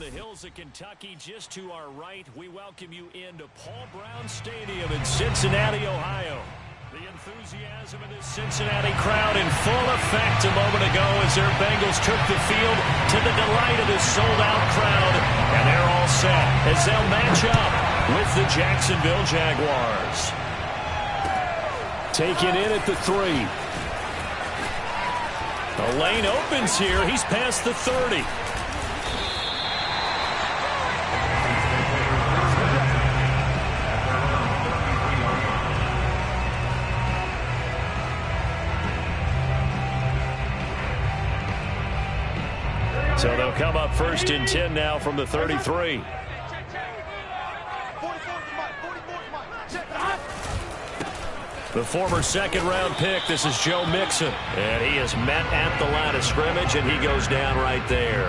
the hills of Kentucky, just to our right, we welcome you into Paul Brown Stadium in Cincinnati, Ohio. The enthusiasm of this Cincinnati crowd in full effect a moment ago as their Bengals took the field to the delight of this sold-out crowd. And they're all set as they'll match up with the Jacksonville Jaguars. Taken in at the 3. The lane opens here. He's past the 30. So they'll come up 1st and 10 now from the 33. The former second-round pick, this is Joe Mixon. And he is met at the line of scrimmage, and he goes down right there.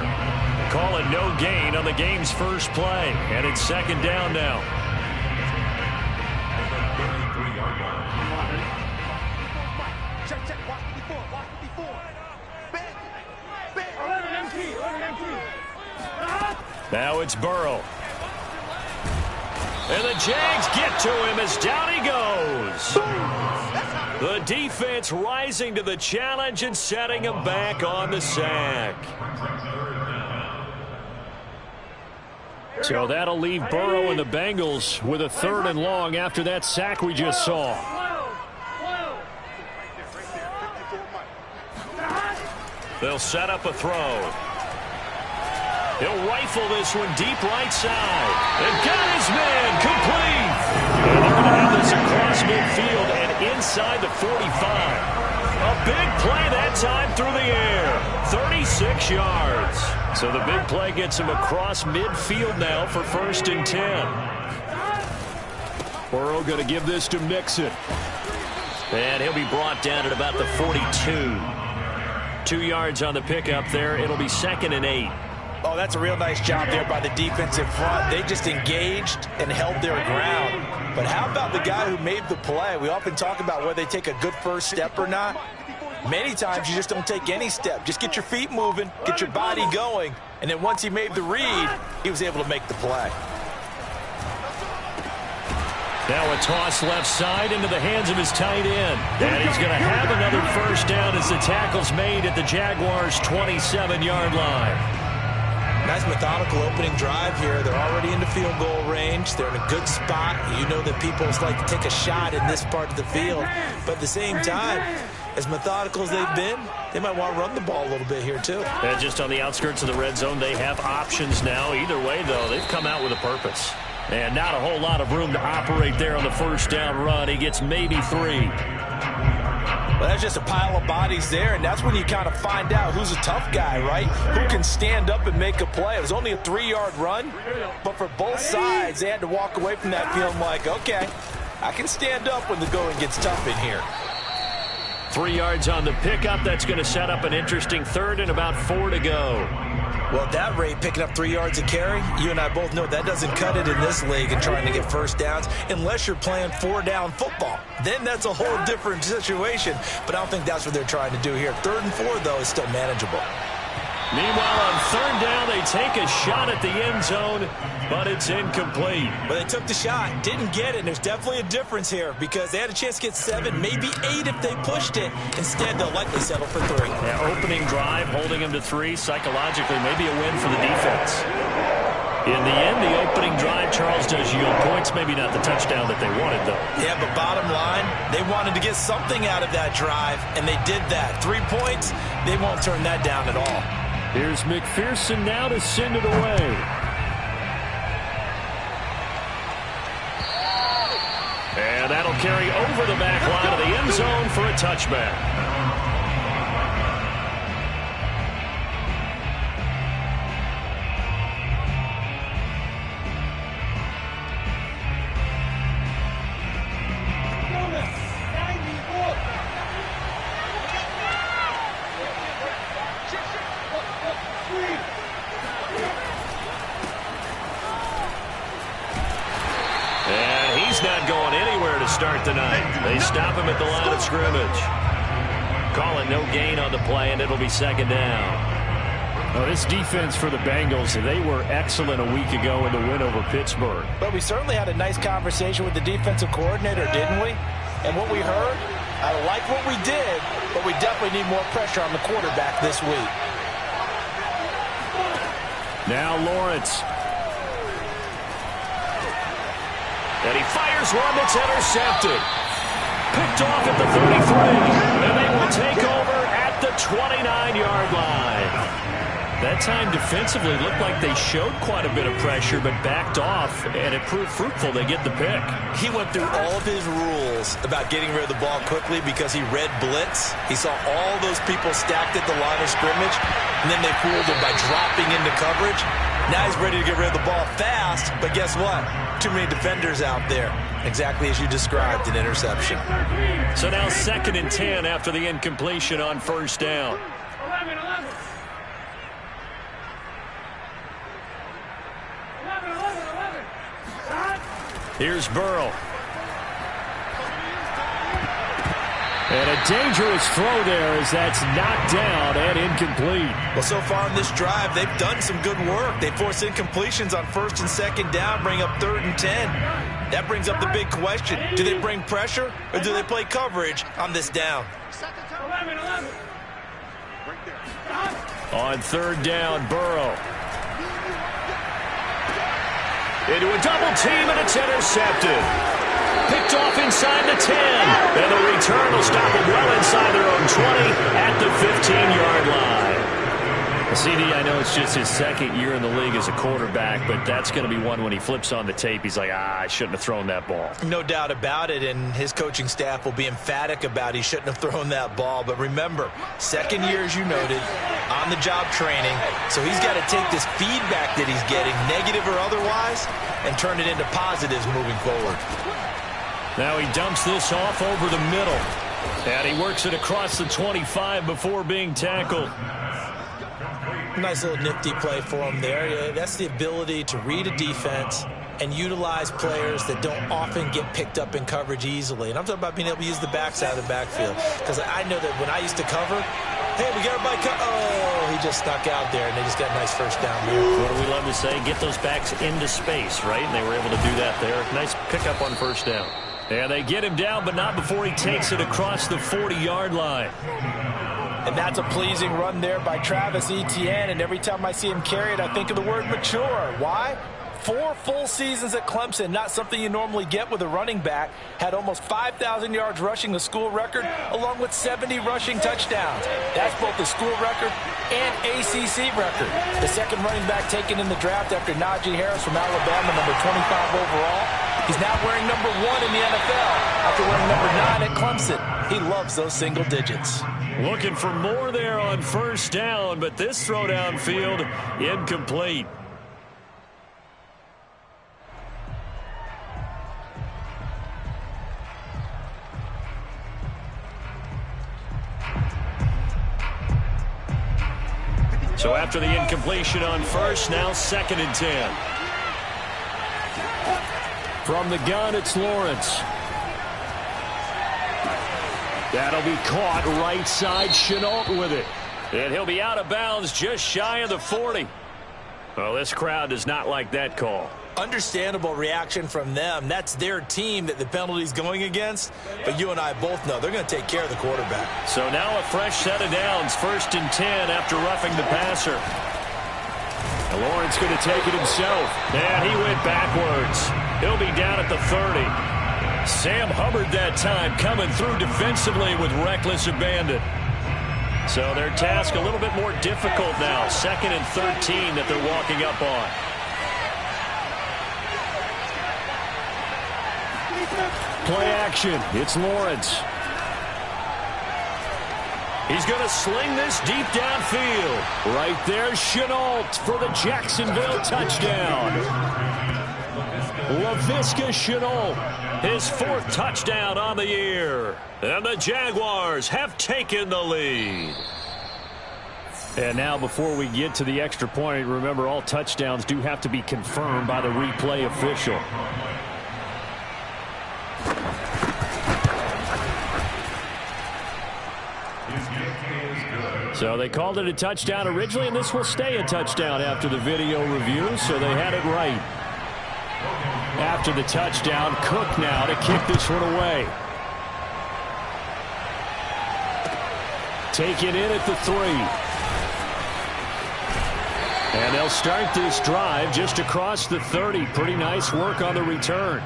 Calling no gain on the game's first play. And it's 2nd down now. Now it's Burrow. And the Jags get to him as down he goes. The defense rising to the challenge and setting him back on the sack. So that'll leave Burrow and the Bengals with a 3rd and long after that sack we just saw. They'll set up a throw. He'll rifle this one deep right side. And got his man complete. And they're going to have this across midfield and inside the 45. A big play that time through the air. 36 yards. So the big play gets him across midfield now for 1st and 10. Burrow going to give this to Mixon. And he'll be brought down at about the 42. 2 yards on the pickup there. It'll be 2nd and 8. Oh, that's a real nice job there by the defensive front. They just engaged and held their ground. But how about the guy who made the play? We often talk about whether they take a good first step or not. Many times you just don't take any step. Just get your feet moving, get your body going. And then once he made the read, he was able to make the play. Now a toss left side into the hands of his tight end. And he's going to have another 1st down as the tackle's made at the Jaguars' 27-yard line. Nice methodical opening drive here. They're already into field goal range. They're in a good spot. You know that people like to take a shot in this part of the field. But at the same time, as methodical as they've been, they might want to run the ball a little bit here too. And just on the outskirts of the red zone, they have options now. Either way, though, they've come out with a purpose. And not a whole lot of room to operate there on the 1st down run. He gets maybe 3. Well, that's just a pile of bodies there, and that's when you kind of find out who's a tough guy, right? Who can stand up and make a play. It was only a 3-yard run, but for both sides, they had to walk away from that feeling like, okay, I can stand up when the going gets tough in here. 3 yards on the pickup. That's going to set up an interesting 3rd and about 4 to go. Well, at that rate, picking up 3 yards a carry, you and I both know that doesn't cut it in this league and trying to get 1st downs unless you're playing 4-down football. Then that's a whole different situation, but I don't think that's what they're trying to do here. 3rd and 4, though, is still manageable. Meanwhile, on 3rd down, they take a shot at the end zone, but it's incomplete. But they took the shot, didn't get it, and there's definitely a difference here because they had a chance to get 7, maybe 8 if they pushed it. Instead, they'll likely settle for 3. Yeah, opening drive, holding them to 3, psychologically, maybe a win for the defense. In the end, the opening drive, Charles, does yield points. Maybe not the touchdown that they wanted, though. Yeah, but bottom line, they wanted to get something out of that drive, and they did that. 3 points, they won't turn that down at all. Here's McPherson now to send it away. And that'll carry over the back line of the end zone for a touchback. Not going anywhere to start the night. They stop him at the line of scrimmage. Calling no gain on the play, and it'll be 2nd down. Well, this defense for the Bengals, they were excellent a week ago in the win over Pittsburgh. But we certainly had a nice conversation with the defensive coordinator, didn't we? And what we heard, I like what we did, but we definitely need more pressure on the quarterback this week. Now Lawrence. And he fires one that's intercepted. Picked off at the 33. And they will take over at the 29-yard line. That time defensively looked like they showed quite a bit of pressure but backed off, and it proved fruitful. They get the pick. He went through all of his rules about getting rid of the ball quickly because he read blitz. He saw all those people stacked at the line of scrimmage, and then they fooled him by dropping into coverage. Now he's ready to get rid of the ball fast, but guess what? Too many defenders out there. Exactly as you described, an interception. So now 2nd and 10 after the incompletion on first down. Here's Burrow. And a dangerous throw there as that's knocked down and incomplete. Well, so far in this drive, they've done some good work. They force incompletions on 1st and 2nd down, bring up 3rd and 10. That brings up the big question. Do they bring pressure or do they play coverage on this down? On 3rd down, Burrow. Into a double team, and it's intercepted. Picked off inside the 10. And the return will stop them well inside their own 20 at the 15-yard line. CD, I know it's just his 2nd year in the league as a quarterback, but that's going to be one when he flips on the tape. He's like, I shouldn't have thrown that ball. No doubt about it, and his coaching staff will be emphatic about he shouldn't have thrown that ball. But remember, 2nd year, as you noted, on-the-job training. So he's got to take this feedback that he's getting, negative or otherwise, and turn it into positives moving forward. Now he dumps this off over the middle. And he works it across the 25 before being tackled. Nice little nifty play for him there. Yeah, that's the ability to read a defense and utilize players that don't often get picked up in coverage easily. And I'm talking about being able to use the backside of the backfield. Because I know that when I used to cover, hey, we got everybody oh, he just stuck out there, and they just got a nice first down there. What do we love to say? Get those backs into space, right? And they were able to do that there. Nice pickup on first down. And they get him down, but not before he takes it across the 40-yard line. And that's a pleasing run there by Travis Etienne. And every time I see him carry it, I think of the word mature. Why? 4 full seasons at Clemson, not something you normally get with a running back. Had almost 5,000 yards rushing, the school record, along with 70 rushing touchdowns. That's both the school record and ACC record. The 2nd running back taken in the draft after Najee Harris from Alabama, number 25 overall. He's now wearing number 1 in the NFL after wearing number 9 at Clemson. He loves those single digits. Looking for more there on first down, but this throw downfield incomplete. So after the incompletion on first, now 2nd and 10. From the gun, it's Lawrence. That'll be caught right side. Chenault with it. And he'll be out of bounds just shy of the 40. Well, this crowd does not like that call. Understandable reaction from them. That's their team that the penalty's going against. But you and I both know they're going to take care of the quarterback. So now a fresh set of downs. 1st and 10 after roughing the passer. And Lawrence going to take it himself. And he went backwards. He'll be down at the 30. Sam Hubbard that time coming through defensively with reckless abandon. So their task a little bit more difficult now. 2nd and 13 that they're walking up on. Play action. It's Lawrence. He's going to sling this deep downfield. Right there, Chenault for the Jacksonville touchdown. Laviska Chenault, his 4th touchdown on the year. And the Jaguars have taken the lead. And now before we get to the extra point, remember all touchdowns do have to be confirmed by the replay official. So they called it a touchdown originally, and this will stay a touchdown after the video review, so they had it right. After the touchdown, Cook now to kick this one away. Taken in at the 3. And they'll start this drive just across the 30. Pretty nice work on the return.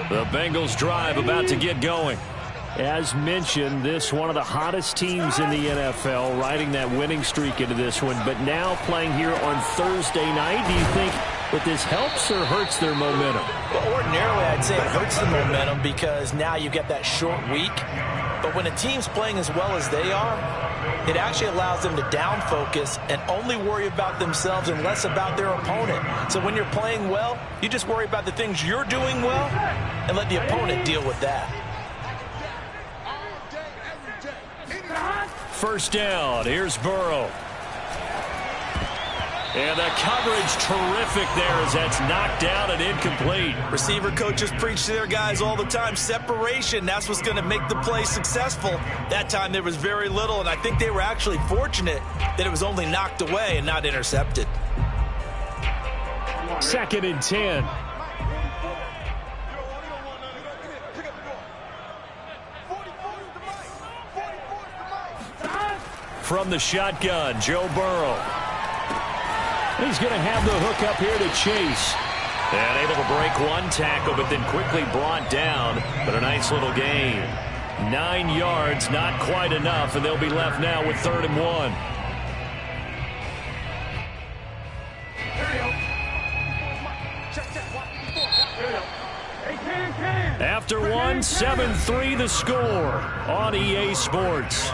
The Bengals drive about to get going. As mentioned, this one of the hottest teams in the NFL, riding that winning streak into this one, but now playing here on Thursday night. Do you think that this helps or hurts their momentum? Well, ordinarily, I'd say it hurts the momentum because now you get that short week. But when a team's playing as well as they are, it actually allows them to down focus and only worry about themselves and less about their opponent. So when you're playing well, you just worry about the things you're doing well and let the opponent deal with that. First down, here's Burrow. And the coverage terrific there as that's knocked down and incomplete. Receiver coaches preach to their guys all the time. Separation, that's what's going to make the play successful. That time there was very little, and I think they were actually fortunate that it was only knocked away and not intercepted. 2nd and 10. From the shotgun, Joe Burrow. He's going to have the hook up here to Chase. And able to break one tackle, but then quickly brought down. But a nice little gain. 9 yards, not quite enough, and they'll be left now with 3rd and 1. After one, 7-3 the score on EA Sports.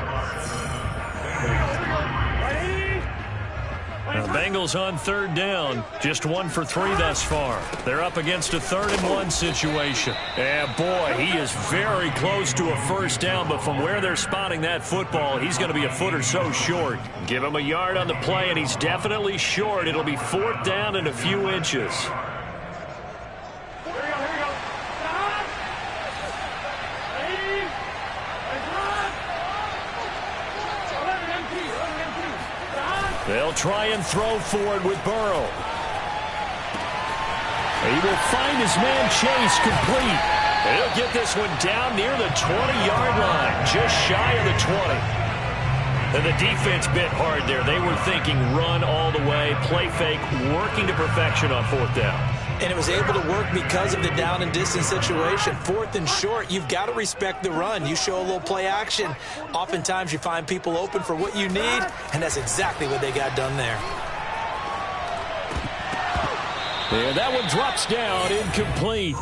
The Bengals on 3rd down, just 1 for 3 thus far. They're up against a 3rd and 1 situation. And boy, he is very close to a first down, but from where they're spotting that football, he's going to be a foot or so short. Give him a yard on the play, and he's definitely short. It'll be 4th down and a few inches. They'll try and throw forward with Burrow. He will find his man Chase complete. He'll get this one down near the 20-yard line, just shy of the 20. And the defense bit hard there. They were thinking run all the way, play fake, working to perfection on 4th down. And it was able to work because of the down and distance situation. 4th and short, you've got to respect the run. You show a little play action. Oftentimes you find people open for what you need, and that's exactly what they got done there. And that one drops down, incomplete.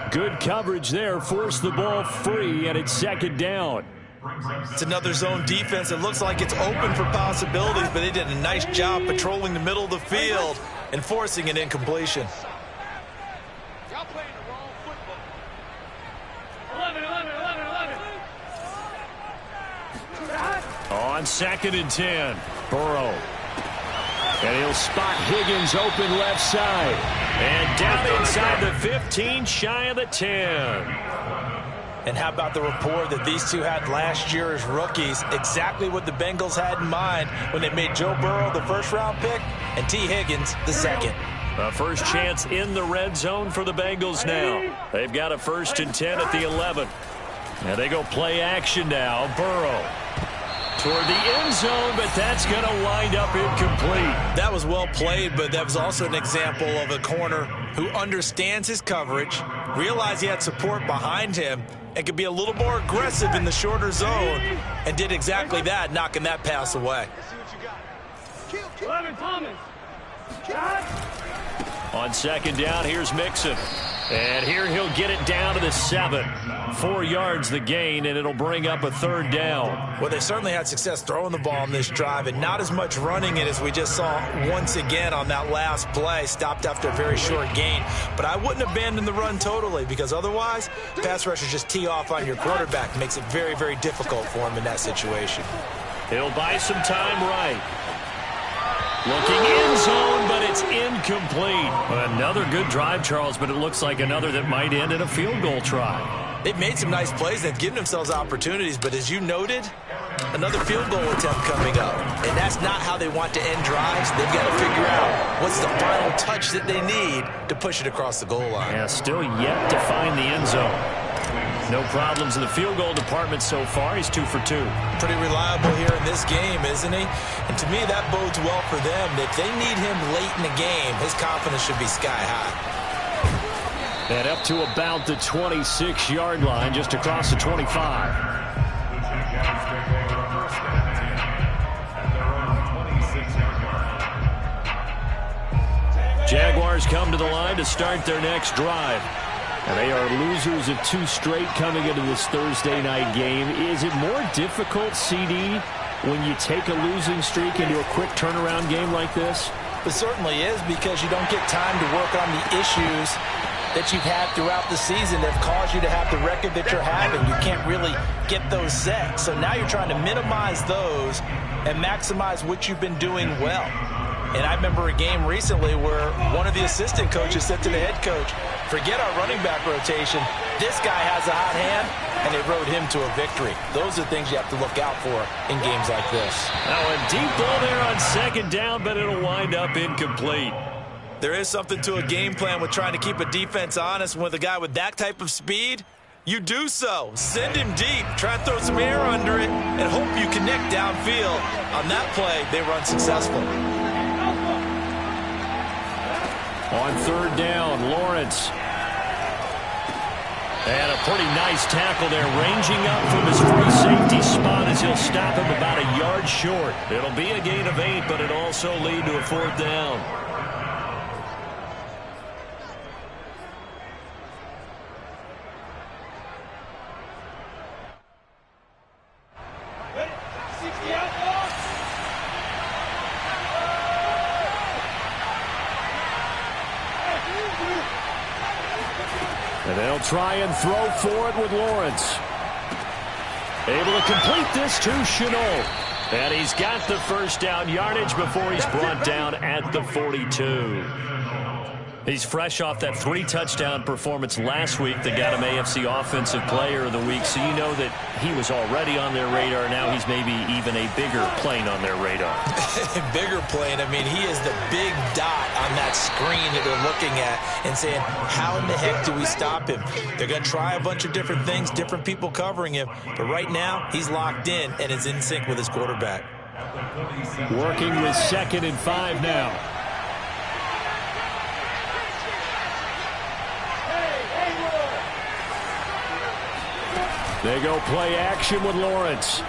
Good coverage there, forced the ball free, and it's 2nd down. It's another zone defense. It looks like it's open for possibilities, but they did a nice job patrolling the middle of the field and forcing an incompletion. On 2nd and 10, Burrow. And he'll spot Higgins open left side. And down inside the 15, shy of the 10. And how about the rapport that these two had last year as rookies? Exactly what the Bengals had in mind when they made Joe Burrow the 1st-round pick and T. Higgins the 2nd. A first chance in the red zone for the Bengals now. They've got a 1st and 10 at the 11. And they go play action now. Burrow toward the end zone, but that's going to wind up incomplete. That was well played, but that was also an example of a corner who understands his coverage, realized he had support behind him, and could be a little more aggressive in the shorter zone, and did exactly that, knocking that pass away. On 2nd down, here's Mixon. And here he'll get it down to the 7. 4 yards the gain, and it'll bring up a 3rd down. Well, they certainly had success throwing the ball on this drive, and not as much running it as we just saw once again on that last play. Stopped after a very short gain. But I wouldn't abandon the run totally, because otherwise, pass rushers just tee off on your quarterback. Makes it very, very difficult for him in that situation. He'll buy some time right. Looking in zone, but it's incomplete. Another good drive, Charles, but it looks like another that might end in a field goal try. They've made some nice plays. They've given themselves opportunities, but as you noted, another field goal attempt coming up. And that's not how they want to end drives. They've got to figure out what's the final touch that they need to push it across the goal line. Yeah, still yet to find the end zone. No problems in the field goal department so far. He's 2 for 2. Pretty reliable here in this game, isn't he? And to me, that bodes well for them. If they need him late in the game, his confidence should be sky high. And up to about the 26-yard line, just across the 25. Jaguars come to the line to start their next drive. And they are losers of 2 straight coming into this Thursday night game. Is it more difficult, CD, when you take a losing streak into a quick turnaround game like this? It certainly is, because you don't get time to work on the issues that you've had throughout the season that have caused you to have the record that you're having. You can't really get those set. So now you're trying to minimize those and maximize what you've been doing well. And I remember a game recently where one of the assistant coaches said to the head coach, forget our running back rotation. This guy has a hot hand, and they rode him to a victory. Those are things you have to look out for in games like this. Now a deep ball there on second down, but it'll wind up incomplete. There is something to a game plan with trying to keep a defense honest. With a guy with that type of speed, you do so. Send him deep. Try and throw some air under it and hope you connect downfield. On that play, they were unsuccessful. On third down, Lawrence. And a pretty nice tackle there, ranging up from his free safety spot as he'll stop him about a yard short. It'll be a gain of 8, but it'll also lead to a 4th down. And they'll try and throw for it with Lawrence. Able to complete this to Chenault. And he's got the first down yardage before he's brought down at the 42. He's fresh off that 3-touchdown performance last week that got him AFC Offensive Player of the Week. So you know that he was already on their radar. Now he's maybe even a bigger plane on their radar. Bigger plane. I mean, he is the big dot on that screen that they're looking at and saying, how in the heck do we stop him? They're going to try a bunch of different things, different people covering him. But right now, he's locked in and is in sync with his quarterback. Working with 2nd and 5 now. They go play action with Lawrence.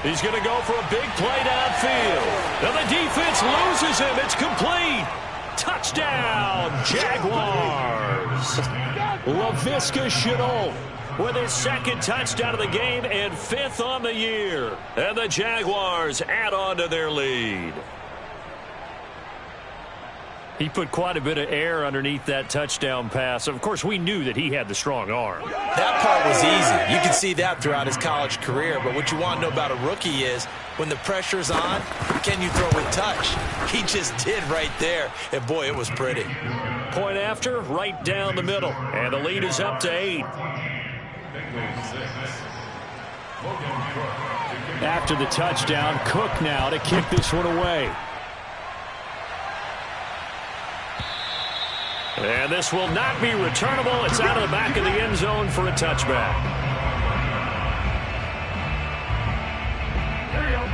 He's going to go for a big play downfield. And the defense loses him. It's complete. Touchdown, Jaguars. Laviska Shenault with his 2nd touchdown of the game and 5th on the year. And the Jaguars add on to their lead. He put quite a bit of air underneath that touchdown pass. Of course, we knew that he had the strong arm. That part was easy. You can see that throughout his college career. But what you want to know about a rookie is when the pressure's on, can you throw with touch? He just did right there. And, boy, it was pretty. Point after, right down the middle. And the lead is up to 8. After the touchdown, Cook now to kick this one away. And this will not be returnable. It's out of the back of the end zone for a touchback.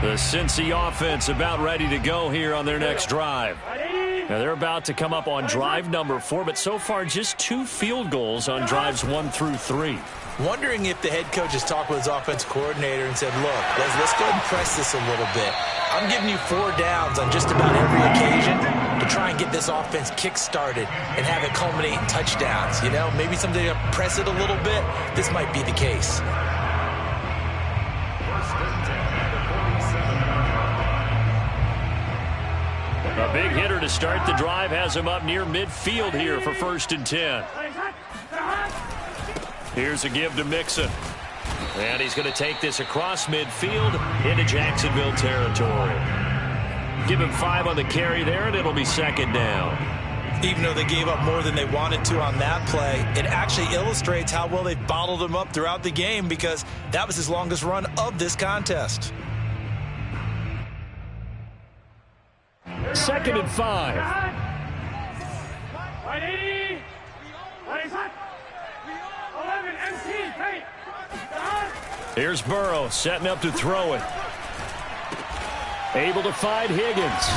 The Cincy offense about ready to go here on their next drive. Now they're about to come up on drive number 4, but so far just 2 field goals on drives 1 through 3. Wondering if the head coach has talked with his offensive coordinator and said, look, let's go and press this a little bit. I'm giving you 4 downs on just about every occasion to try and get this offense kick-started and have it culminate in touchdowns. You know, maybe someday to press it a little bit. This might be the case. A big hitter to start the drive has him up near midfield here for 1st and 10. Here's a give to Mixon. And he's going to take this across midfield into Jacksonville territory. Give him 5 on the carry there, and it'll be 2nd down. Even though they gave up more than they wanted to on that play, it actually illustrates how well they've bottled them up throughout the game because that was his longest run of this contest. 2nd and 5. Here's Burrow setting up to throw it. Able to find Higgins.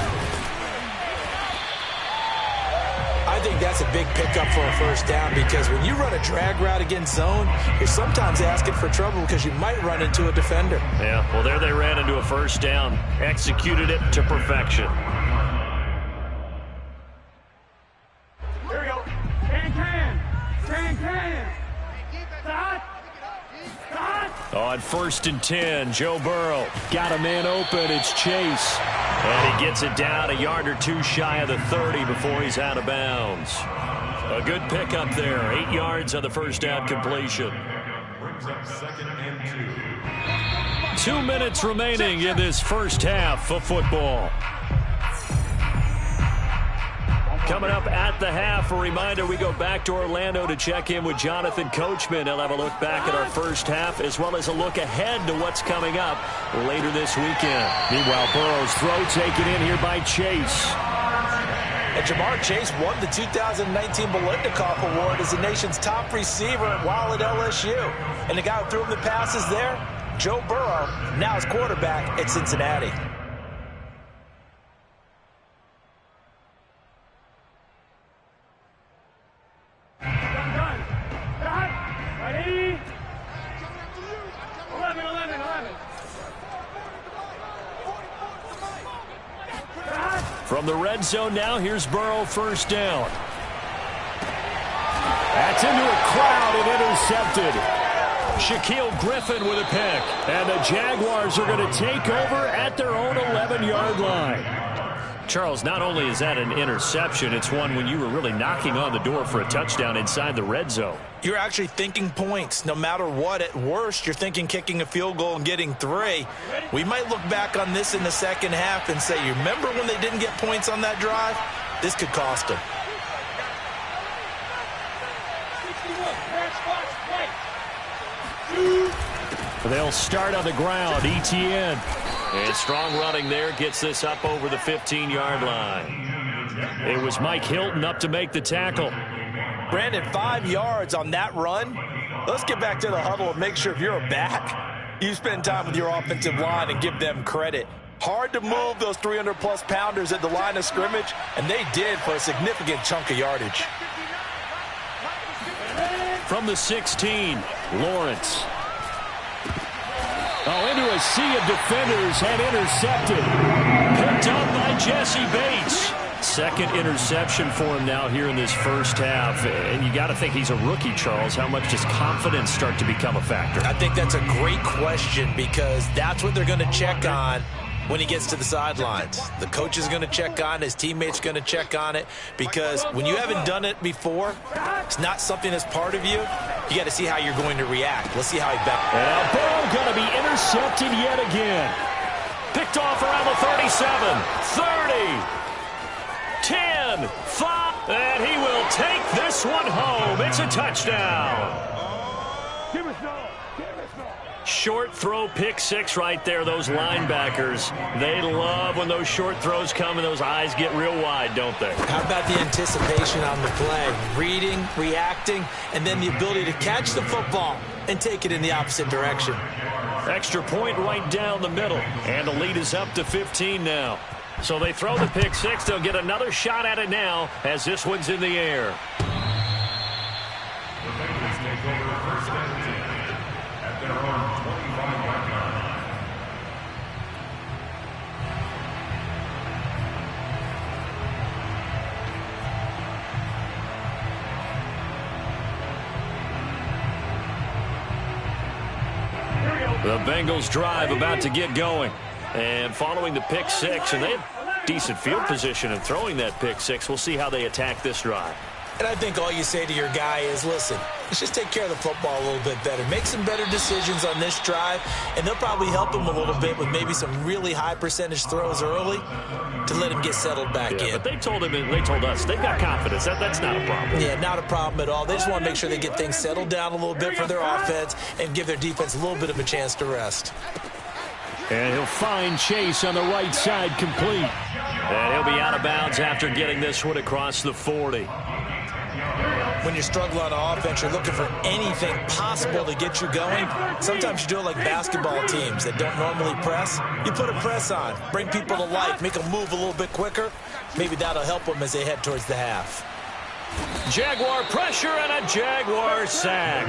I think that's a big pickup for a first down because when you run a drag route against zone, you're sometimes asking for trouble because you might run into a defender. Yeah, well, there they ran into a first down. Executed it to perfection. Here we go. Can. Stop. On 1st and 10, Joe Burrow got a man open. It's Chase. And he gets it down a yard or two shy of the 30 before he's out of bounds. A good pickup there. 8 yards on the first down completion. Brings up 2nd and 2. 2 minutes remaining in this first half of football. Coming up at the half, a reminder, we go back to Orlando to check in with Jonathan Coachman. He'll have a look back at our first half as well as a look ahead to what's coming up later this weekend. Meanwhile, Burrow's throw taken in here by Chase. And Jamar Chase won the 2019 Biletnikoff Award as the nation's top receiver while at LSU. And the guy who threw him the passes there, Joe Burrow, now his quarterback at Cincinnati. From the red zone now, here's Burrow, first down. That's into a crowd and intercepted. Shaquille Griffin with a pick. And the Jaguars are going to take over at their own 11-yard line. Charles, not only is that an interception, it's one when you were really knocking on the door for a touchdown inside the red zone. You're actually thinking points. No matter what, at worst, you're thinking kicking a field goal and getting 3. We might look back on this in the second half and say, you remember when they didn't get points on that drive? This could cost them. They'll start on the ground. ETN. And strong running there gets this up over the 15-yard line. It was Mike Hilton up to make the tackle. Brandon, 5 yards on that run. Let's get back to the huddle and make sure if you're a back, you spend time with your offensive line and give them credit. Hard to move those 300-plus pounders at the line of scrimmage, and they did for a significant chunk of yardage. From the 16, Lawrence. Oh, into a sea of defenders and intercepted. Picked up by Jesse Bates. Second interception for him now here in this first half. And you got to think he's a rookie, Charles. How much does confidence start to become a factor? I think that's a great question because that's what they're going to check on when he gets to the sidelines. The coach is going to check on it. His teammates are going to check on it because when you haven't done it before, it's not something that's part of you. You got to see how you're going to react. Let's see how he back. Well, Burrow going to be intercepted yet again. Picked off around the 37, 30. 10, 5, and he will take this one home. It's a touchdown. Short throw, pick 6 right there. Those linebackers, they love when those short throws come and those eyes get real wide, don't they? How about the anticipation on the play? Reading, reacting, and then the ability to catch the football and take it in the opposite direction. Extra point right down the middle, and the lead is up to 15 now. So they throw the pick 6. They'll get another shot at it now as this one's in the air. The Bengals take over first and 10 at their own 25-yard line. The Bengals drive about to get going. And following the pick 6, and they have decent field position in throwing that pick 6. We'll see how they attack this drive. And I think all you say to your guy is, listen, let's just take care of the football a little bit better. Make some better decisions on this drive, and they'll probably help him a little bit with maybe some really high percentage throws early to let him get settled back in. But they told him, and they told us, they've got confidence. That's not a problem. Yeah, not a problem at all. They just want to make sure they get things settled down a little bit for their offense and give their defense a little bit of a chance to rest. And he'll find Chase on the right side, complete. And he'll be out of bounds after getting this one across the 40. When you're struggling on offense, you're looking for anything possible to get you going. Sometimes you do it like basketball teams that don't normally press. You put a press on, bring people to life, make them move a little bit quicker. Maybe that'll help them as they head towards the half. Jaguar pressure and a Jaguar sack.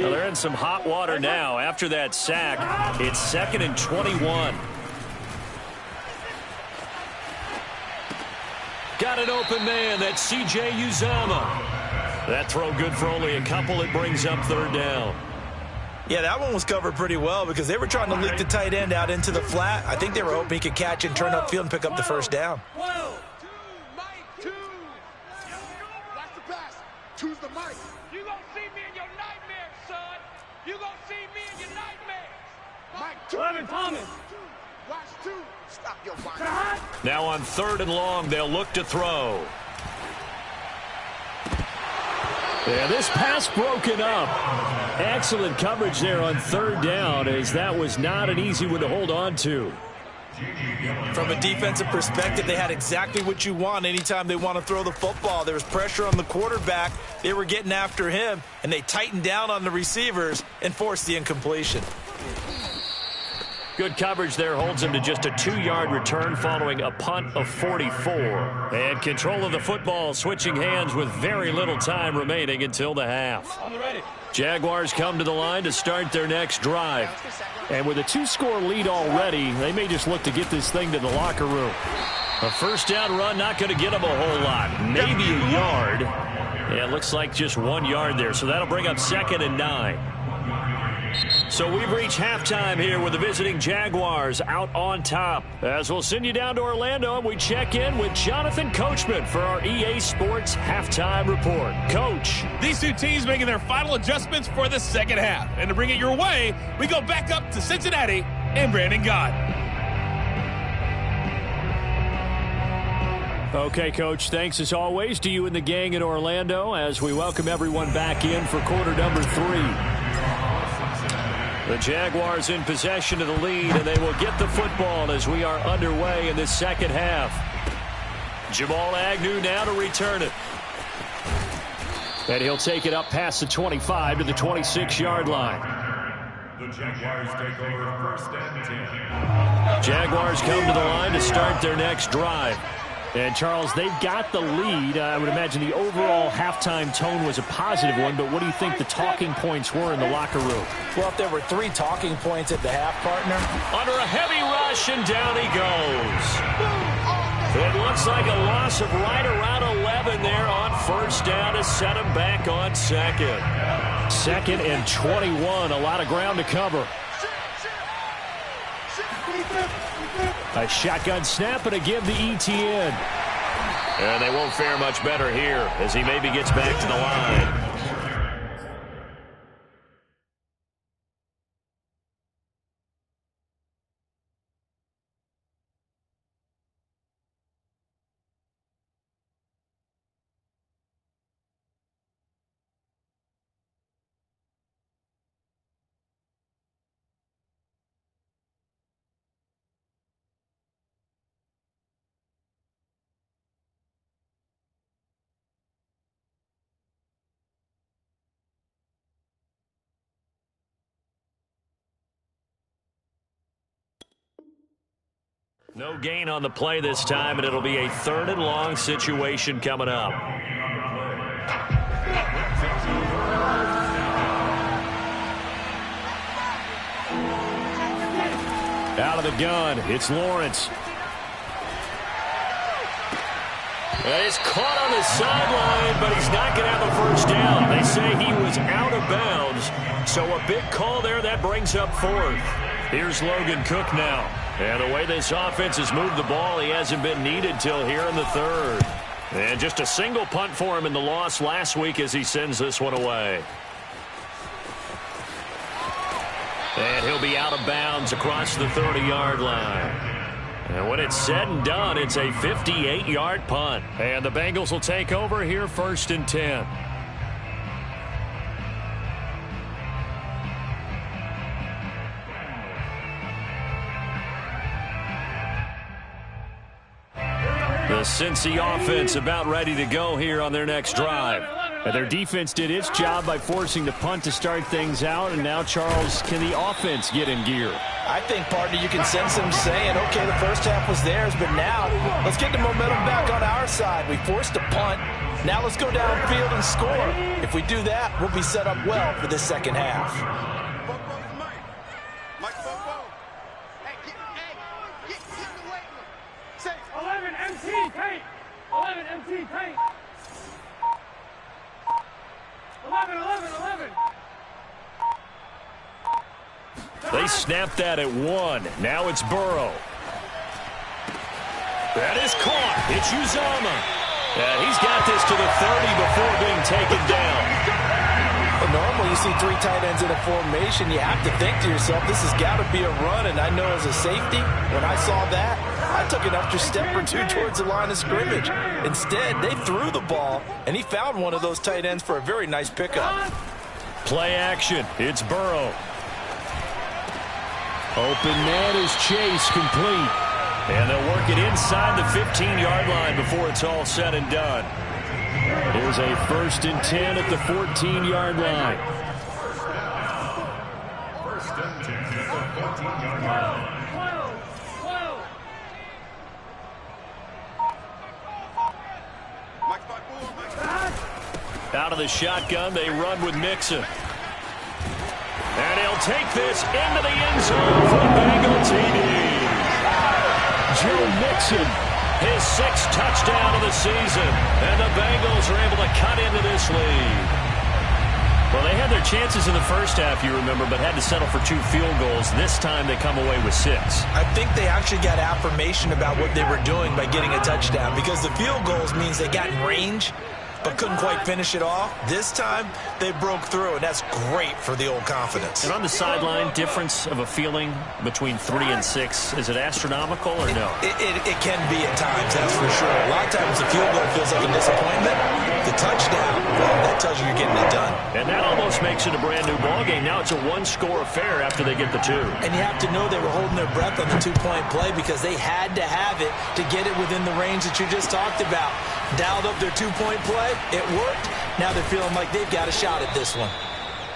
Well, they're in some hot water now. After that sack, it's 2nd and 21. Got an open man. That's C.J. Uzama. That throw good for only a couple. It brings up 3rd down. Yeah, that one was covered pretty well because they were trying to leak the tight end out into the flat. I think they were hoping he could catch and turn upfield and pick up the 1st down. Choose the mic. You gonna see me in your nightmares, son. You gonna see me in your nightmares. Mike, 2. Thomas. Watch 2. Stop your watch. Now on 3rd and long, they'll look to throw. Yeah, this pass broken up. Excellent coverage there on 3rd down, as that was not an easy one to hold on to. From a defensive perspective, they had exactly what you want anytime they want to throw the football. There was pressure on the quarterback. They were getting after him, and they tightened down on the receivers and forced the incompletion. Good coverage there holds him to just a 2-yard return following a punt of 44. And control of the football switching hands with very little time remaining until the half. Jaguars come to the line to start their next drive. And with a 2-score lead already, they may just look to get this thing to the locker room. A 1st down run, not going to get them a whole lot. Maybe a yard. Yeah, it looks like just 1 yard there. So that'll bring up 2nd and 9. So we've reached halftime here with the visiting Jaguars out on top. As we'll send you down to Orlando, and we check in with Jonathan Coachman for our EA Sports Halftime Report. Coach. These two teams making their final adjustments for the 2nd half. And to bring it your way, we go back up to Cincinnati and Brandon Gott. Okay, Coach, thanks as always to you and the gang in Orlando as we welcome everyone back in for quarter number 3. The Jaguars in possession of the lead, and they will get the football as we are underway in this 2nd half. Jamal Agnew now to return it. And he'll take it up past the 25 to the 26-yard line. The Jaguars take over 1st and 10. Jaguars come to the line to start their next drive. And, Charles, they've got the lead. I would imagine the overall halftime tone was a positive one, but what do you think the talking points were in the locker room? Well, if there were 3 talking points at the half, partner. Under a heavy rush, and down he goes. It looks like a loss of right around 11 there on 1st down to set him back on 2nd. 2nd and 21, a lot of ground to cover. A shotgun snap and a give to ETN. And they won't fare much better here as he maybe gets back to the line. No gain on the play this time, and it'll be a 3rd and long situation coming up. Out of the gun, it's Lawrence. And he's caught on the sideline, but he's not going to have a 1st down. They say he was out of bounds, so a big call there that brings up 4th. Here's Logan Cook now. And the way this offense has moved the ball, he hasn't been needed till here in the 3rd. And just a single punt for him in the loss last week as he sends this one away. And he'll be out of bounds across the 30-yard line. And when it's said and done, it's a 58-yard punt. And the Bengals will take over here 1st and 10. The Cincy offense about ready to go here on their next drive. And their defense did its job by forcing the punt to start things out. And now, Charles, can the offense get in gear? I think, partner, you can sense them saying, okay, the first half was theirs, but now let's get the momentum back on our side. We forced a punt. Now let's go downfield and score. If we do that, we'll be set up well for the second half. They snapped that at 1. Now it's Burrow. That is caught. It's Uzomah. And he's got this to the 30 before being taken down. Well, normally you see 3 tight ends in a formation. You have to think to yourself, this has got to be a run. And I know as a safety, when I saw that, I took an extra step or 2 towards the line of scrimmage. Instead, they threw the ball, and he found one of those tight ends for a very nice pickup. Play action. It's Burrow. Open man is Chase, complete. And they'll work it inside the 15-yard line before it's all said and done. Here's a 1st and 10 at the 14-yard line. 1st and 10 at the 14-yard line. Out of the shotgun, they run with Mixon. And he'll take this into the end zone for the Bengal TD. Joe Mixon, his 6th touchdown of the season. And the Bengals are able to cut into this lead. Well, they had their chances in the first half, you remember, but had to settle for 2 field goals. This time they come away with 6. I think they actually got affirmation about what they were doing by getting a touchdown, because the field goals means they got in range but couldn't quite finish it off. This time, they broke through, and that's great for the old confidence. And on the sideline, difference of a feeling between 3 and 6, is it astronomical or no? It can be at times, that's for sure. A lot of times the field goal feels like a disappointment. The touchdown, well, that tells you you're getting it done. And that almost makes it a brand new ballgame. Now it's a 1-score affair after they get the 2. And you have to know they were holding their breath on the 2-point play because they had to have it to get it within the range that you just talked about. Dialed up their 2-point play. It worked. Now they're feeling like they've got a shot at this one.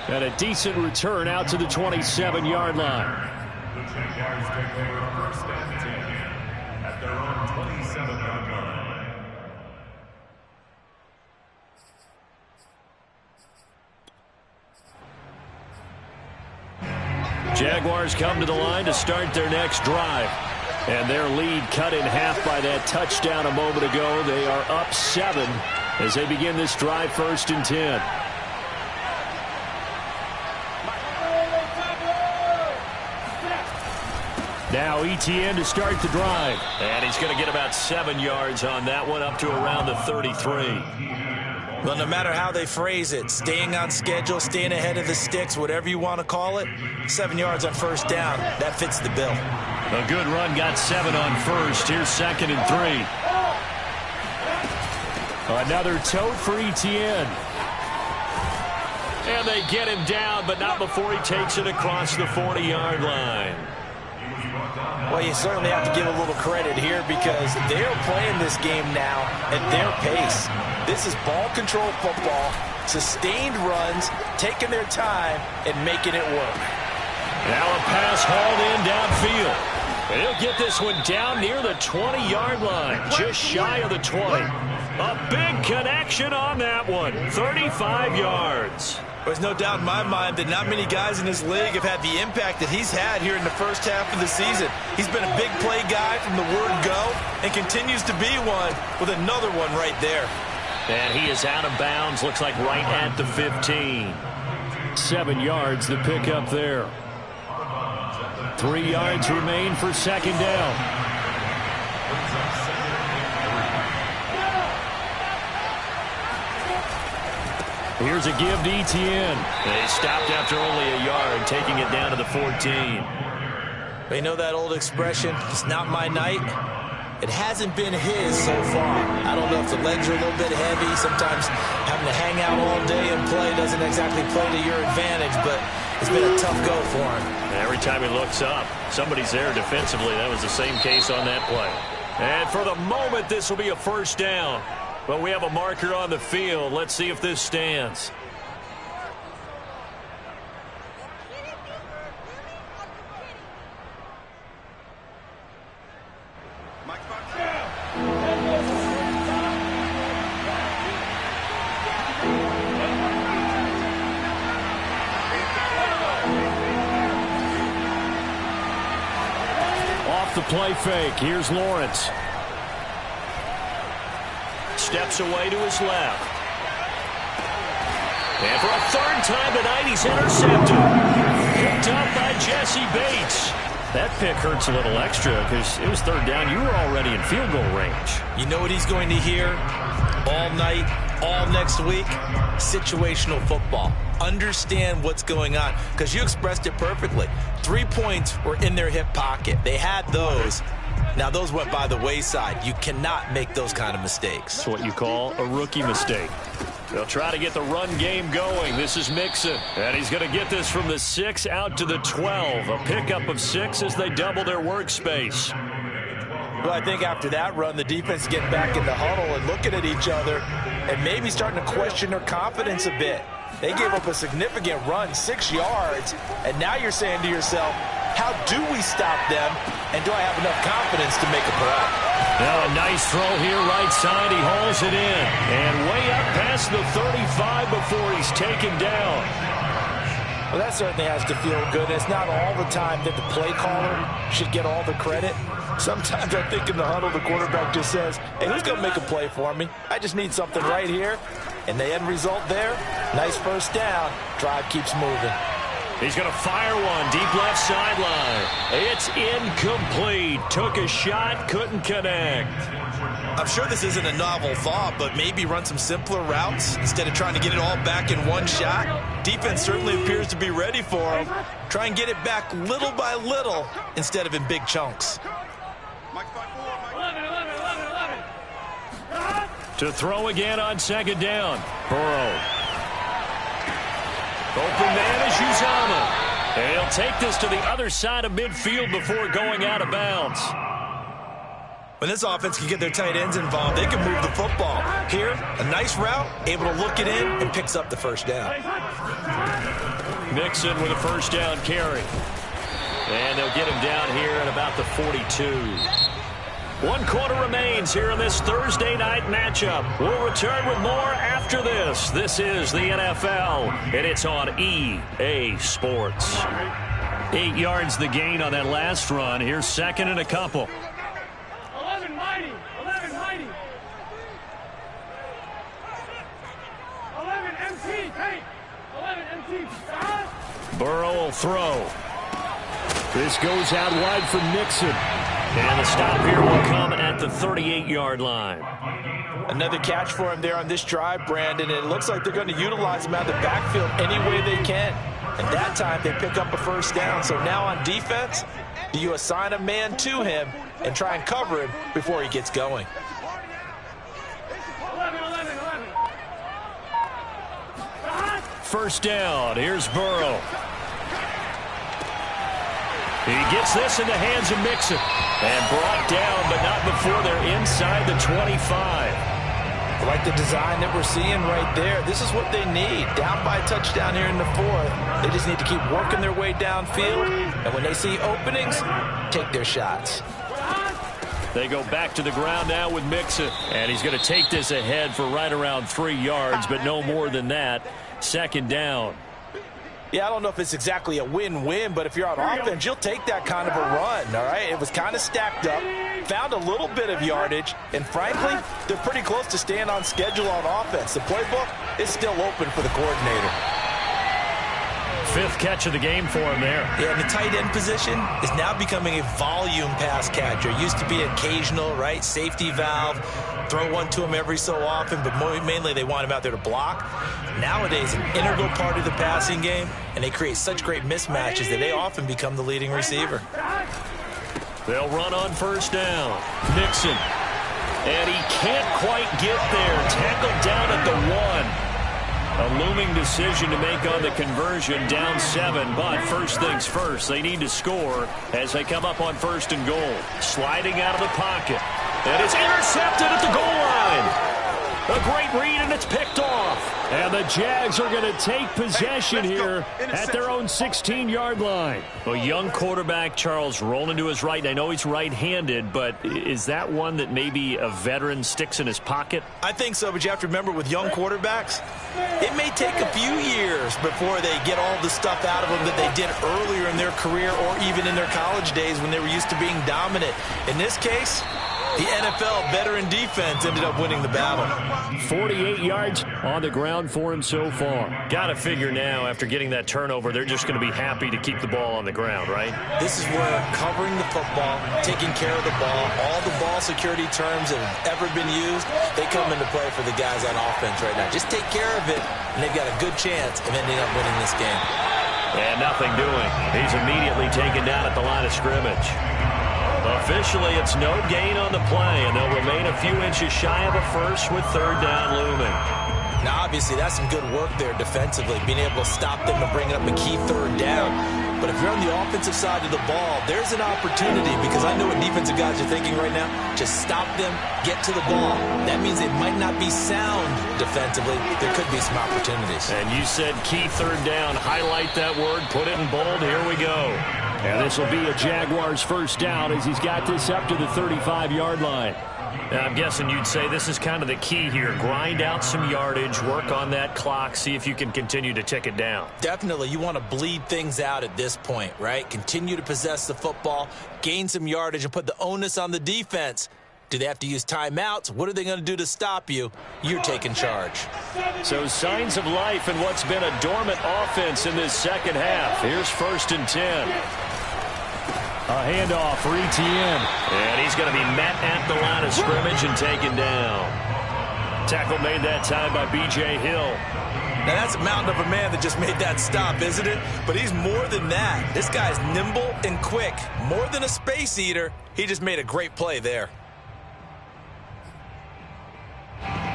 And a decent return out to the 27-yard line. The Jaguars take over 1st and 10 at their own 27-yard line. Jaguars come to the line to start their next drive. And their lead cut in half by that touchdown a moment ago. They are up 7 as they begin this drive 1st and 10. Now ETN to start the drive. And he's going to get about 7 yards on that one, up to around the 33. Well, no matter how they phrase it, staying on schedule, staying ahead of the sticks, whatever you want to call it, 7 yards on 1st down, that fits the bill. A good run, got 7 on 1st. Here's 2nd and 3. Another tote for ETN. And they get him down, but not before he takes it across the 40-yard line. Well, you certainly have to give a little credit here because they're playing this game now at their pace. This is ball control football, sustained runs, taking their time, and making it work. Now a pass hauled in downfield. And he'll get this one down near the 20-yard line, just shy of the 20. A big connection on that one, 35 yards. There's no doubt in my mind that not many guys in this league have had the impact that he's had here in the first half of the season. He's been a big play guy from the word go and continues to be one with another one right there. And he is out of bounds, looks like right at the 15. 7 yards the pickup there. 3 yards remain for 2nd down. Here's a give to Etienne. They stopped after only a yard, taking it down to the 14. You know that old expression, it's not my night? It hasn't been his so far. I don't know if the legs are a little bit heavy. Sometimes having to hang out all day and play doesn't exactly play to your advantage, but it's been a tough go for him. Every time he looks up, somebody's there defensively. That was the same case on that play. And for the moment, this will be a first down. But we have a marker on the field. Let's see if this stands. Off the play fake. Here's Lawrence. Steps away to his left. And for a third time tonight, he's intercepted. Picked up by Jesse Bates. That pick hurts a little extra because it was third down. You were already in field goal range. You know what he's going to hear all night, all next week? Situational football. Understand what's going on, because you expressed it perfectly. 3 points were in their hip pocket. They had those. Now, those went by the wayside. You cannot make those kind of mistakes. It's what you call a rookie mistake. They'll try to get the run game going. This is Mixon, and he's going to get this from the 6 out to the 12. A pickup of 6 as they double their workspace. Well, I think after that run, the defense getting back in the huddle and looking at each other and maybe starting to question their confidence a bit. They gave up a significant run, 6 yards, and now you're saying to yourself, how do we stop them, and do I have enough confidence to make a play? Now a nice throw here, right side. He hauls it in, and way up past the 35 before he's taken down. Well, that certainly has to feel good. It's not all the time that the play caller should get all the credit. Sometimes I think in the huddle, the quarterback just says, hey, who's going to make a play for me? I just need something right here. And the end result there, nice first down. Drive keeps moving. He's going to fire one, deep left sideline. It's incomplete. Took a shot, couldn't connect. I'm sure this isn't a novel thought, but maybe run some simpler routes instead of trying to get it all back in one shot. Defense certainly appears to be ready for him. Try and get it back little by little instead of in big chunks. To throw again on second down. Burrow. Open man is Uzomah. And he'll take this to the other side of midfield before going out of bounds. When this offense can get their tight ends involved, they can move the football. Here, a nice route, able to look it in, and picks up the first down. Mixon with a first down carry. And they'll get him down here at about the 42. 1 quarter remains here in this Thursday night matchup. We'll return with more after this. This is the NFL, and it's on EA Sports. 8 yards the gain on that last run. Here's second and a couple. 11 mighty. 11 mighty. 11 MT. Hey. 11 MT. Burrow will throw. This goes out wide for Mixon. And the stop here will come at the 38-yard line. Another catch for him there on this drive, Brandon. And it looks like they're going to utilize him out of the backfield any way they can. And that time they pick up a first down. So now on defense, do you assign a man to him and try and cover him before he gets going? 11. First down. Here's Burrow. He gets this in the hands of Mixon. And brought down, but not before they're inside the 25. I like the design that we're seeing right there. This is what they need. Down by a touchdown here in the 4th. They just need to keep working their way downfield. And when they see openings, take their shots. They go back to the ground now with Mixon. And he's going to take this ahead for right around 3 yards, but no more than that. Second down. Yeah, I don't know if it's exactly a win-win, but if you're on offense, you'll take that kind of a run, all right? It was kind of stacked up, found a little bit of yardage, and frankly, they're pretty close to staying on schedule on offense. The playbook is still open for the coordinator. fifth catch of the game for him there. Yeah, and the tight end position is now becoming a volume pass catcher. Used to be occasional, right? Safety valve. Throw one to him every so often, but mainly they want him out there to block. Nowadays, an integral part of the passing game, and they create such great mismatches that they often become the leading receiver. They'll run on first down. Nixon. And he can't quite get there. Tackled down at the 1. A looming decision to make on the conversion, down 7. But first things first, they need to score as they come up on first and goal. Sliding out of the pocket. And it's intercepted at the goal line. A great read, and it's picked off. And the Jags are going to take possession here at their own 16-yard line. A young quarterback, Charles, rolling to his right. I know he's right-handed, but is that one that maybe a veteran sticks in his pocket? I think so, but you have to remember with young quarterbacks, it may take a few years before they get all the stuff out of them that they did earlier in their career or even in their college days when they were used to being dominant. In this case, the NFL veteran defense ended up winning the battle. 48 yards on the ground for him so far. Got to figure now, after getting that turnover, they're just going to be happy to keep the ball on the ground, right? This is where covering the football, taking care of the ball, all the ball security terms that have ever been used, they come into play for the guys on offense right now. Just take care of it, and they've got a good chance of ending up winning this game. And nothing doing. He's immediately taken down at the line of scrimmage. Officially, it's no gain on the play, and they'll remain a few inches shy of a first with third down looming. Now, obviously, that's some good work there defensively, being able to stop them and bring up a key third down. But if you're on the offensive side of the ball, there's an opportunity, because I know what defensive guys are thinking right now. Just stop them, get to the ball. That means it might not be sound defensively. There could be some opportunities. And you said key third down. Highlight that word, put it in bold. Here we go. And this will be a Jaguars first down as he's got this up to the 35-yard line. Now, I'm guessing you'd say this is kind of the key here. Grind out some yardage, work on that clock, see if you can continue to tick it down. Definitely. You want to bleed things out at this point, right? Continue to possess the football, gain some yardage, and put the onus on the defense. Do they have to use timeouts? What are they going to do to stop you? You're taking charge. So signs of life in what's been a dormant offense in this second half. Here's 1st and 10. A handoff for Etienne. And he's going to be met at the line of scrimmage and taken down. Tackle made that time by B.J. Hill. Now, that's a mountain of a man that just made that stop, isn't it? But he's more than that. This guy's nimble and quick. More than a space eater. He just made a great play there.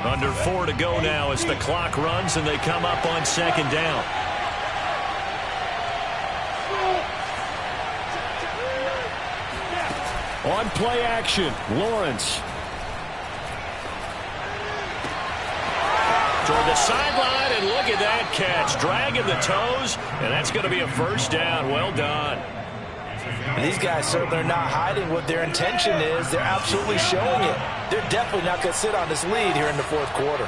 Under 4 to go now as the clock runs and they come up on second down. On play action, Lawrence. Toward the sideline, and look at that catch. Dragging the toes, and that's going to be a first down. Well done. These guys certainly are not hiding what their intention is. They're absolutely showing it. They're definitely not going to sit on this lead here in the fourth quarter.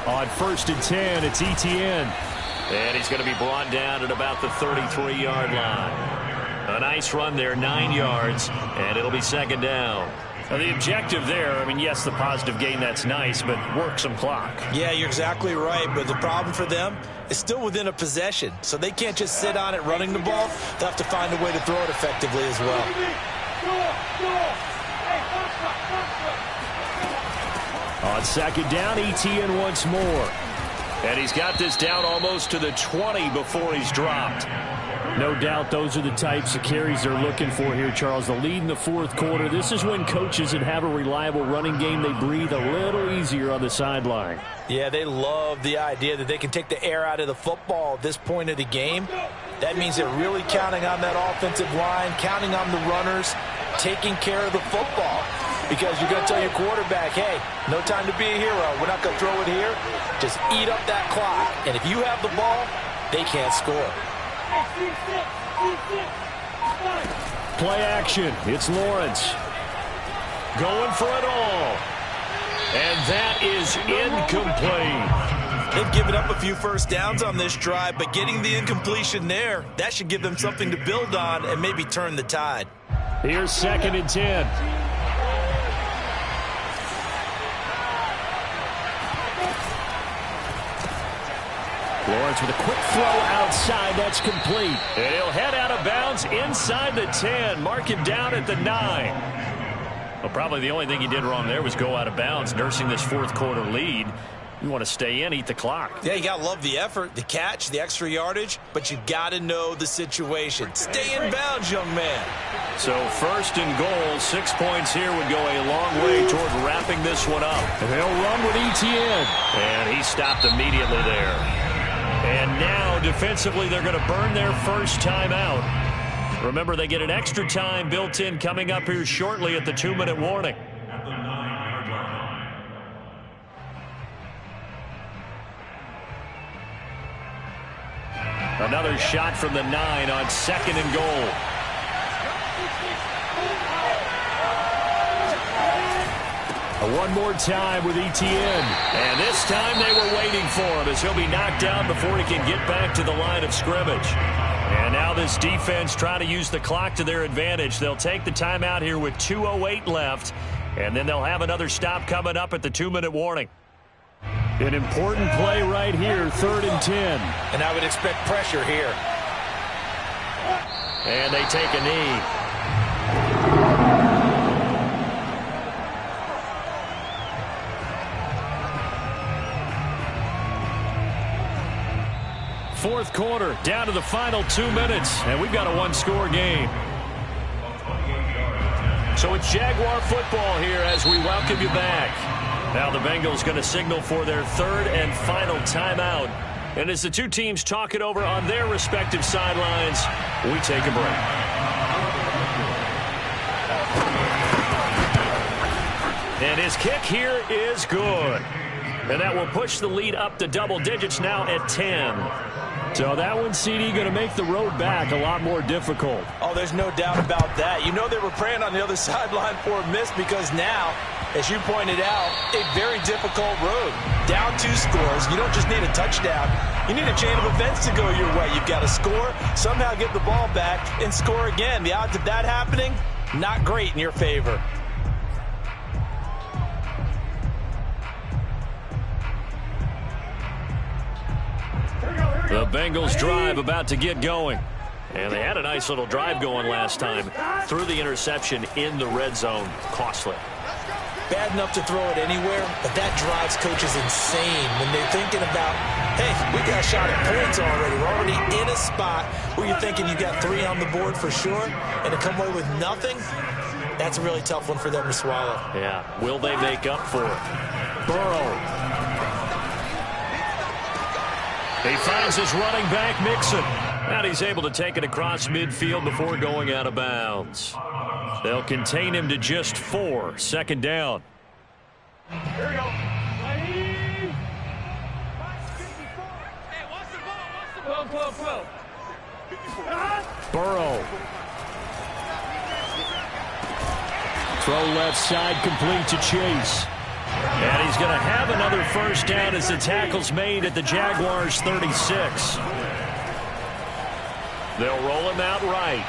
On 1st and 10, it's Etienne. And he's going to be brought down at about the 33-yard line. A nice run there, 9 yards, and it'll be second down. Now, the objective there, I mean, yes, the positive gain, that's nice, but work some clock. Yeah, you're exactly right, but the problem for them is still within a possession, so they can't just sit on it running the ball. They'll have to find a way to throw it effectively as well. On second down, Etienne once more. And he's got this down almost to the 20 before he's dropped. No doubt those are the types of carries they're looking for here, Charles. The lead in the fourth quarter. This is when coaches that have a reliable running game, they breathe a little easier on the sideline. Yeah, they love the idea that they can take the air out of the football at this point of the game. That means they're really counting on that offensive line, counting on the runners, taking care of the football. Because you're going to tell your quarterback, hey, no time to be a hero. We're not going to throw it here. Just eat up that clock. And if you have the ball, they can't score. Play action. It's Lawrence. Going for it all. And that is incomplete. They've given up a few first downs on this drive, but getting the incompletion there, that should give them something to build on and maybe turn the tide. Here's 2nd and 10. Lawrence with a quick throw outside. That's complete. And he'll head out of bounds inside the 10. Mark him down at the 9. Well, probably the only thing he did wrong there was go out of bounds, nursing this fourth quarter lead. You want to stay in, eat the clock. Yeah, you got to love the effort, the catch, the extra yardage, but you got to know the situation. Stay in bounds, young man. So first and goal, 6 points here would go a long way toward wrapping this one up. And they'll run with ETN. And he stopped immediately there. And now, defensively, they're going to burn their first timeout. Remember, they get an extra time built in coming up here shortly at the 2-minute warning. At the 9-yard line. Another shot from the 9 on 2nd and goal. One more time with ETN. And this time they were waiting for him as he'll be knocked down before he can get back to the line of scrimmage. And now this defense trying to use the clock to their advantage. They'll take the timeout here with 2:08 left. And then they'll have another stop coming up at the 2-minute warning. An important play right here, 3rd and 10. And I would expect pressure here. And they take a knee. Fourth quarter, down to the final 2 minutes, and we've got a one-score game. So it's Jaguar football here as we welcome you back. Now the Bengals going to signal for their 3rd and final timeout. And as the two teams talk it over on their respective sidelines, we take a break. And his kick here is good. And that will push the lead up to double digits now at 10. So that one, CD, going to make the road back a lot more difficult. Oh, there's no doubt about that. You know they were praying on the other sideline for a miss because now, as you pointed out, a very difficult road. Down 2 scores. You don't just need a touchdown. You need a chain of events to go your way. You've got to score, somehow get the ball back, and score again. The odds of that happening, not great in your favor. The Bengals drive about to get going. And they had a nice little drive going last time. Threw the interception in the red zone. Costly. Bad enough to throw it anywhere, but that drives coaches insane when they're thinking about, hey, we got a shot at points already. We're already in a spot where you're thinking you got 3 on the board for sure, and to come away with nothing, that's a really tough one for them to swallow. Yeah. Will they make up for it? Burrow. He finds his running back, Mixon. And he's able to take it across midfield before going out of bounds. They'll contain him to just 4. 2nd down. Here we go. Hey, watch the ball. Burrow. Throw left side, complete to Chase. And he's going to have another first down as the tackle's made at the Jaguars' 36. They'll roll him out right.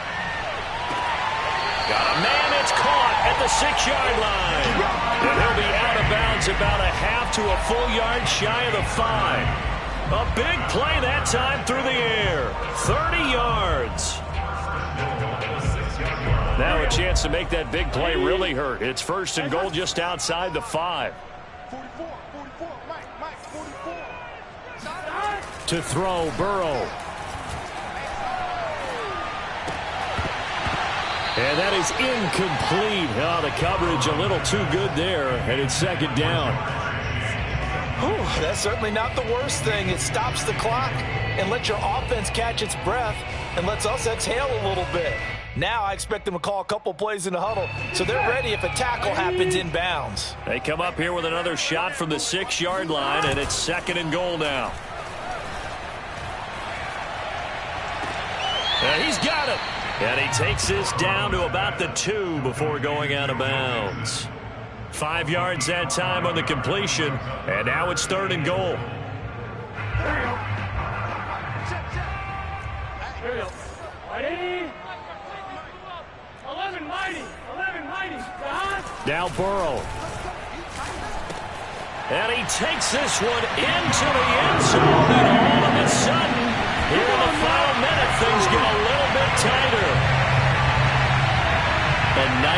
Got a man, it's caught at the 6-yard line. And he'll be out of bounds about a half to a full yard shy of the 5. A big play that time through the air. 30 yards. Now a chance to make that big play really hurt. It's 1st and goal just outside the 5. 44, Mike, 44. To throw, Burrow. And that is incomplete. Oh, the coverage a little too good there, and it's 2nd down. Whew, that's certainly not the worst thing. It stops the clock and lets your offense catch its breath and lets us exhale a little bit. Now I expect them to call a couple plays in the huddle, so they're ready if a tackle happens in bounds. They come up here with another shot from the 6-yard line, and it's 2nd and goal now. And he's got it. And he takes this down to about the 2 before going out of bounds. 5 yards that time on the completion, and now it's 3rd and goal. Here we go. Ready? 11 mighty. Now Burrow. And he takes this one into the end zone, and all of a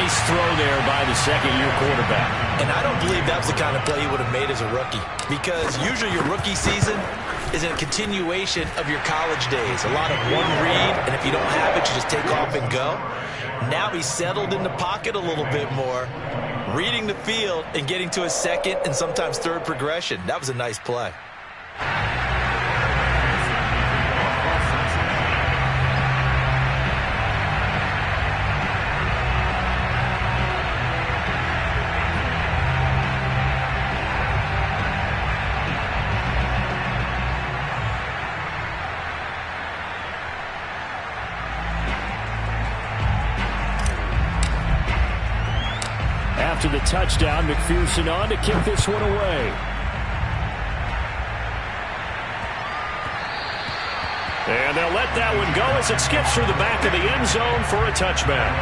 Nice throw there by the second-year quarterback. And I don't believe that was the kind of play he would have made as a rookie, because usually your rookie season is a continuation of your college days. A lot of one read, and if you don't have it, you just take off and go. Now he's settled in the pocket a little bit more, reading the field and getting to a second and sometimes third progression. That was a nice play. After the touchdown, McPherson on to kick this one away. And they'll let that one go as it skips through the back of the end zone for a touchback.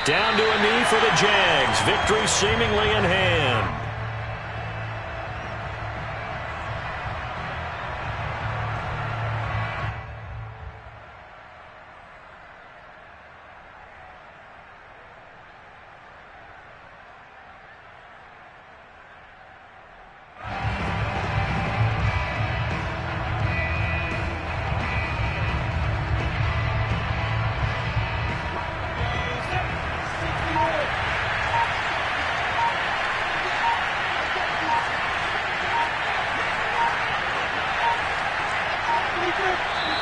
Down to a knee for the Jags. Victory seemingly in hand.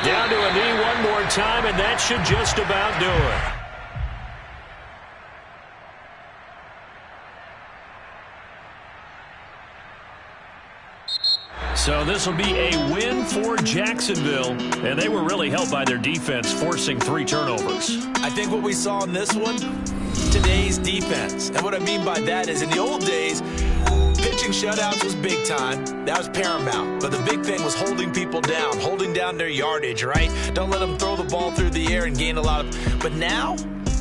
Down to a knee one more time, and that should just about do it. So this will be a win for Jacksonville, and they were really helped by their defense, forcing 3 turnovers. I think what we saw in this one, today's defense. And what I mean by that is in the old days, pitching shutouts was big time. That was paramount. But the big thing was holding people down, holding down their yardage, right? Don't let them throw the ball through the air and gain a lot of... But now,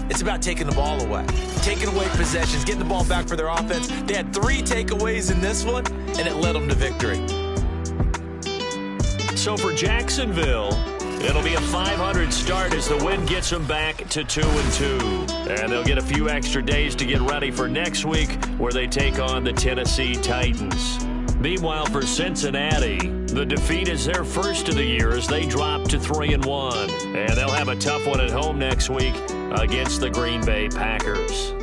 it's about taking the ball away. Taking away possessions, getting the ball back for their offense. They had 3 takeaways in this one, and it led them to victory. So for Jacksonville, it'll be a 500 start as the win gets them back to 2-2. And they'll get a few extra days to get ready for next week, where they take on the Tennessee Titans. Meanwhile, for Cincinnati, the defeat is their first of the year as they drop to 3-1. And they'll have a tough one at home next week against the Green Bay Packers.